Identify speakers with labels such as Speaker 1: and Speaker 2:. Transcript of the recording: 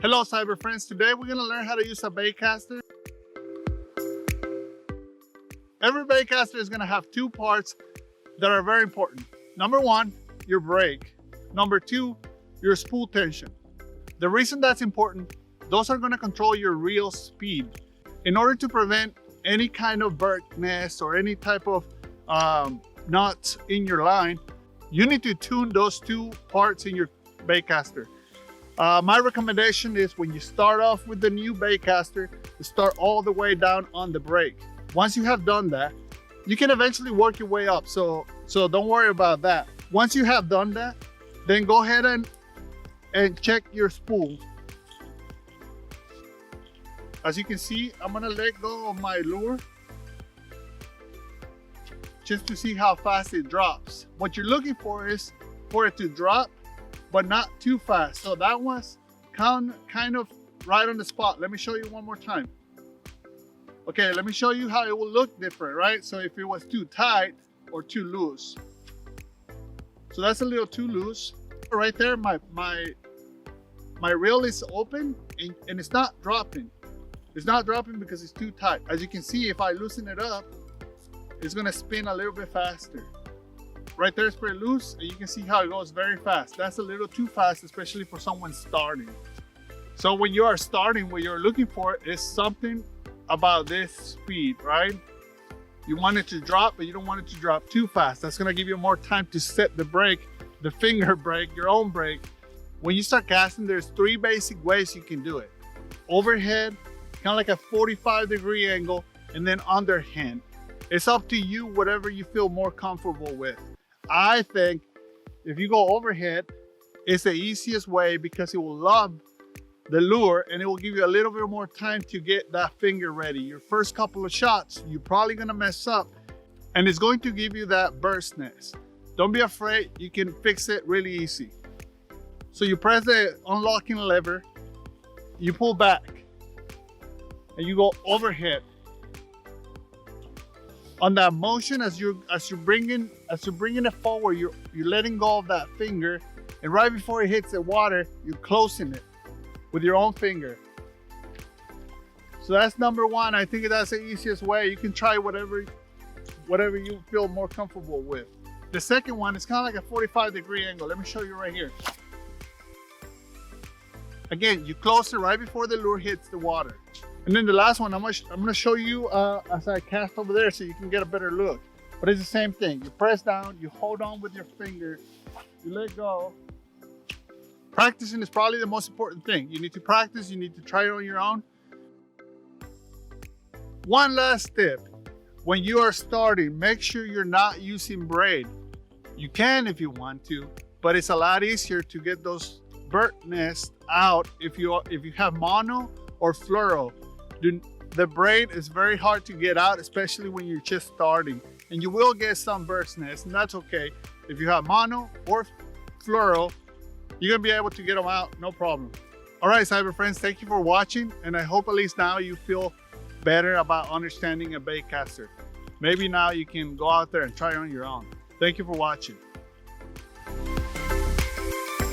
Speaker 1: Hello cyber friends, today we're going to learn how to use a baitcaster. Every baitcaster is going to have two parts that are very important. Number one, your brake. Number two, your spool tension. The reason that's important, those are going to control your reel speed. In order to prevent any kind of bird nest or any type of knots in your line, you need to tune those two parts in your baitcaster. My recommendation is when you start off with the new baitcaster, to start all the way down on the brake. Once you have done that, you can eventually work your way up. So don't worry about that. Once you have done that, then go ahead and check your spool. As you can see, I'm gonna let go of my lure just to see how fast it drops. What you're looking for is for it to drop, but not too fast. So that was kind of right on the spot. Let me show you one more time. Okay, let me show you how it will look different, right? So if it was too tight or too loose. So that's a little too loose. Right there, my reel is open and it's not dropping. It's not dropping because it's too tight. As you can see, if I loosen it up, it's gonna spin a little bit faster. Right there, it's pretty loose, and you can see how it goes very fast. That's a little too fast, especially for someone starting. So when you are starting, what you're looking for is something about this speed, right? You want it to drop, but you don't want it to drop too fast. That's gonna give you more time to set the brake, the finger brake, your own brake. When you start casting, there's three basic ways you can do it. Overhead, kind of like a 45-degree angle, and then underhand. It's up to you, whatever you feel more comfortable with. I think if you go overhead, it's the easiest way because it will lob the lure and it will give you a little bit more time to get that finger ready. Your first couple of shots, you're probably gonna mess up, and it's going to give you that burst nest. Don't be afraid, you can fix it really easy. So you press the unlocking lever, you pull back, and you go overhead. On that motion, as you're bringing it forward, you're letting go of that finger, and right before it hits the water, you're closing it with your own finger. So that's number one. I think that's the easiest way. You can try whatever you feel more comfortable with. The second one is kind of like a 45-degree angle. Let me show you right here. Again, you close it right before the lure hits the water. And then the last one, I'm gonna show you as I cast over there so you can get a better look. But it's the same thing. You press down, you hold on with your finger, you let go. Practicing is probably the most important thing. You need to practice, you need to try it on your own. One last tip. When you are starting, make sure you're not using braid. You can if you want to, but it's a lot easier to get those bird nests out if you have mono or fluoro. The braid is very hard to get out, especially when you're just starting, and you will get some bird nests, and that's okay. If you have mono or fluoro, you're gonna be able to get them out, no problem. All right, cyber friends, thank you for watching, and I hope at least now you feel better about understanding a baitcaster. Maybe now you can go out there and try it on your own. Thank you for watching.